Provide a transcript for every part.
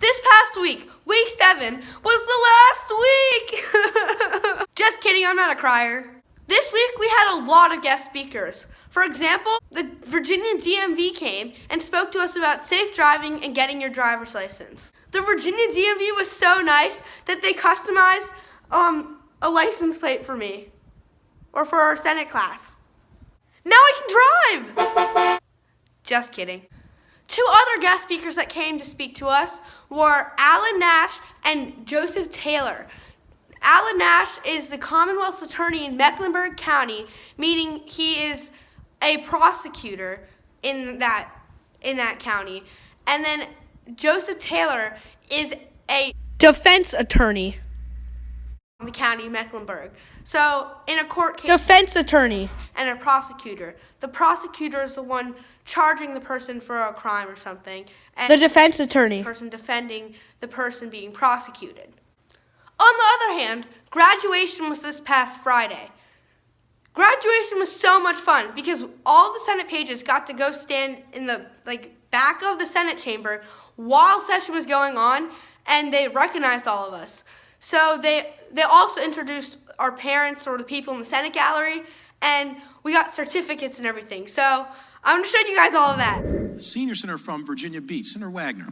this past week, week 7, was the last week. Just kidding, I'm not a crier. This week we had a lot of guest speakers. For example, the Virginia DMV came and spoke to us about safe driving and getting your driver's license. The Virginia DMV was so nice that they customized a license plate for me, or for our Senate class. Now I can drive! Just kidding. 2 other guest speakers that came to speak to us were Alan Nash and Joseph Taylor. Alan Nash is the Commonwealth's attorney in Mecklenburg County, meaning he is a prosecutor in that county. And then Joseph Taylor is a defense attorney in the county of Mecklenburg. So in a court case, defense attorney and a prosecutor. The prosecutor is the one charging the person for a crime or something, and the defense attorney, the person defending the person being prosecuted. On the other hand, graduation was this past Friday. Graduation was so much fun because all the Senate pages got to go stand in the back of the Senate chamber while session was going on, and they recognized all of us. So they also introduced our parents or the people in the Senate gallery, and we got certificates and everything. So I'm going to show you guys all of that. Senior Senator from Virginia Beach, Senator Wagner.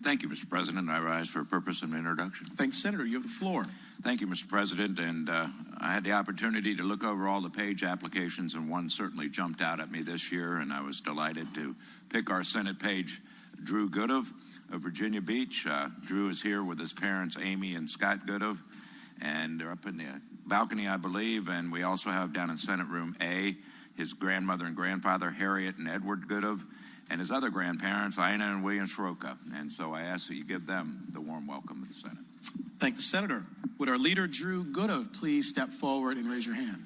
Thank you, Mr. President. I rise for a purpose of introduction. Thanks, Senator. You have the floor. Thank you, Mr. President. And I had the opportunity to look over all the page applications, and one certainly jumped out at me this year, and I was delighted to pick our Senate page, Drew Goodov of Virginia Beach. Drew is here with his parents, Amy and Scott Goodov, and they're up in the balcony, I believe, and we also have down in Senate Room A his grandmother and grandfather, Harriet and Edward Goodov, and his other grandparents, Ina and William Soroka. And so I ask that you give them the warm welcome of the Senate. Thank the Senator. Would our leader, Drew Goodov, please step forward and raise your hand?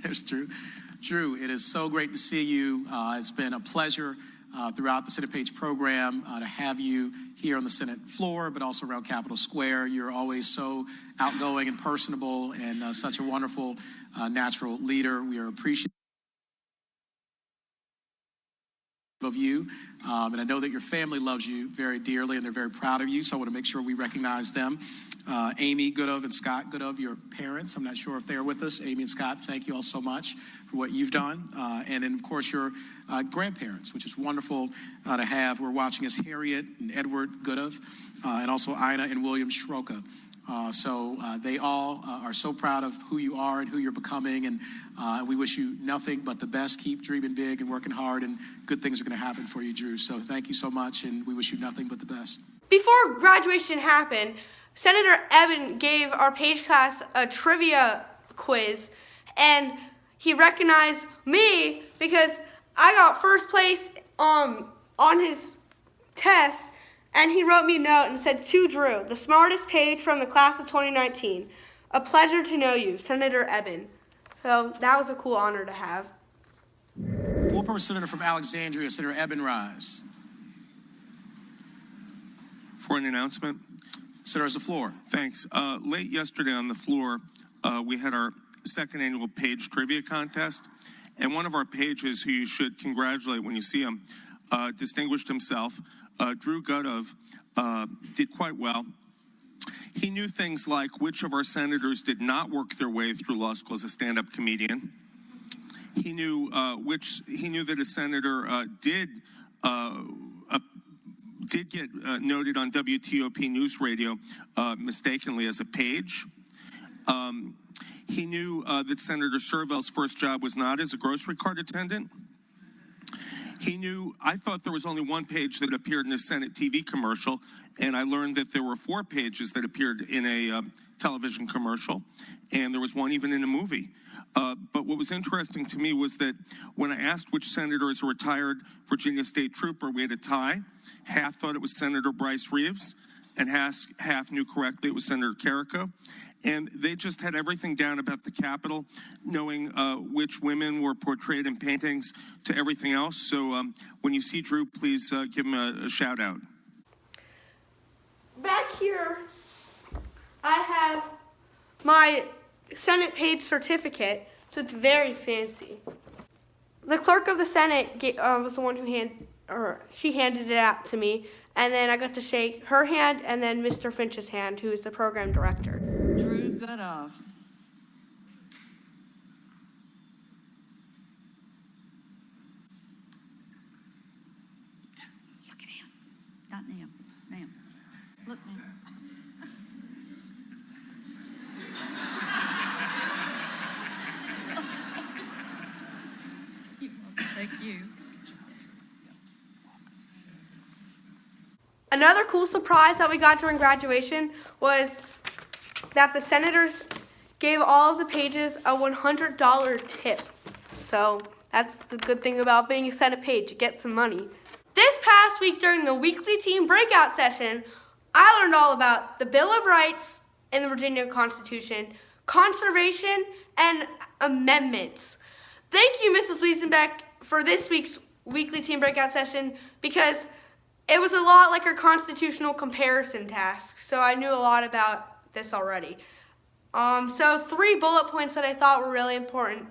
There's Drew. Drew, it is so great to see you. It's been a pleasure throughout the Senate Page program to have you here on the Senate floor, but also around Capitol Square. You're always so outgoing and personable and such a wonderful natural leader. We are appreciative of you, and I know that your family loves you very dearly and they're very proud of you, so I want to make sure we recognize them. Amy Goodov and Scott Goodov, your parents, I'm not sure if they're with us. Amy and Scott, thank you all so much for what you've done. And then, of course, your grandparents, which is wonderful to have. We're watching as Harriet and Edward Goodov, and also Ina and William Soroka. So they all are so proud of who you are and who you're becoming, and we wish you nothing but the best. Keep dreaming big and working hard, and good things are going to happen for you, Drew. So thank you so much, and we wish you nothing but the best. Before graduation happened, Senator Eben gave our page class a trivia quiz, and he recognized me because I got first place on his test. And he wrote me a note and said, "To Drew, the smartest page from the class of 2019. A pleasure to know you, Senator Eben." So that was a cool honor to have. Full-purpose Senator from Alexandria, Senator Eben Rise. For an announcement. Senator has the floor. Thanks. Late yesterday on the floor, we had our second annual page trivia contest. And one of our pages, who you should congratulate when you see him, distinguished himself. Drew Goodov did quite well. He knew things like which of our senators did not work their way through law school as a stand-up comedian. He knew that a senator did get noted on WTOP News Radio mistakenly as a page. He knew that Senator Servel's first job was not as a grocery cart attendant. He knew, I thought there was only one page that appeared in a Senate TV commercial, and I learned that there were 4 pages that appeared in a television commercial, and there was one even in a movie. But what was interesting to me was that when I asked which senator is a retired Virginia State Trooper, we had a tie. Half thought it was Senator Bryce Reeves, and half knew correctly it was Senator Carrico. And they just had everything down about the Capitol, knowing which women were portrayed in paintings to everything else. So when you see Drew, please give him a shout out. Back here, I have my Senate page certificate, so it's very fancy. The clerk of the Senate was the one who or she handed it out to me, and then I got to shake her hand and then Mr. Finch's hand, who is the program director. Drew Goodove. Look at him. Not Nam. Nam. Look, Nam. Thank you. Another cool surprise that we got during graduation was that the senators gave all of the pages a $100 tip. So that's the good thing about being a Senate page, you get some money. This past week during the weekly team breakout session, I learned all about the Bill of Rights in the Virginia Constitution, conservation, and amendments. Thank you, Mrs. Wiesenbeck, for this week's weekly team breakout session, because it was a lot like our constitutional comparison task, so I knew a lot about this already. So 3 bullet points that I thought were really important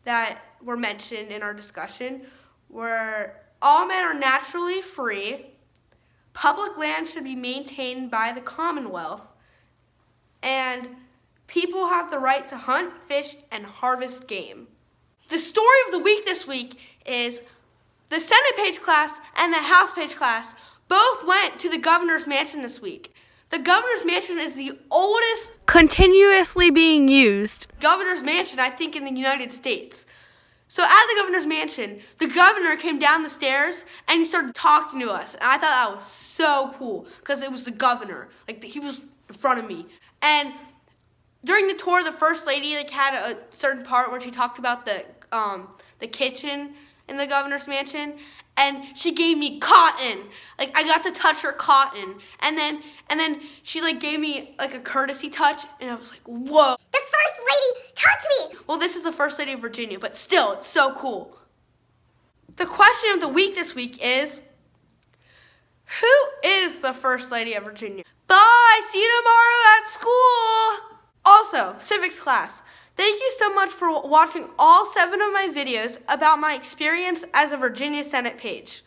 that were mentioned in our discussion were: all men are naturally free, public land should be maintained by the Commonwealth, and people have the right to hunt, fish, and harvest game. The story of the week this week is the Senate page class and the House page class both went to the governor's mansion this week. The governor's mansion is the oldest continuously being used governor's mansion, I think, in the United States. So at the governor's mansion, the governor came down the stairs and he started talking to us. And I thought that was so cool because it was the governor. Like, he was in front of me. And during the tour, the first lady had a certain part where she talked about the kitchen in the governor's mansion, and she gave me cotton. Like, I got to touch her cotton, and then she gave me a courtesy touch, and I was like, whoa. The first lady touched me! Well, this is the first lady of Virginia, but still, it's so cool. The question of the week this week is, who is the first lady of Virginia? Bye! See you tomorrow at school! Also, civics class. Thank you so much for watching all 7 of my videos about my experience as a Virginia Senate page.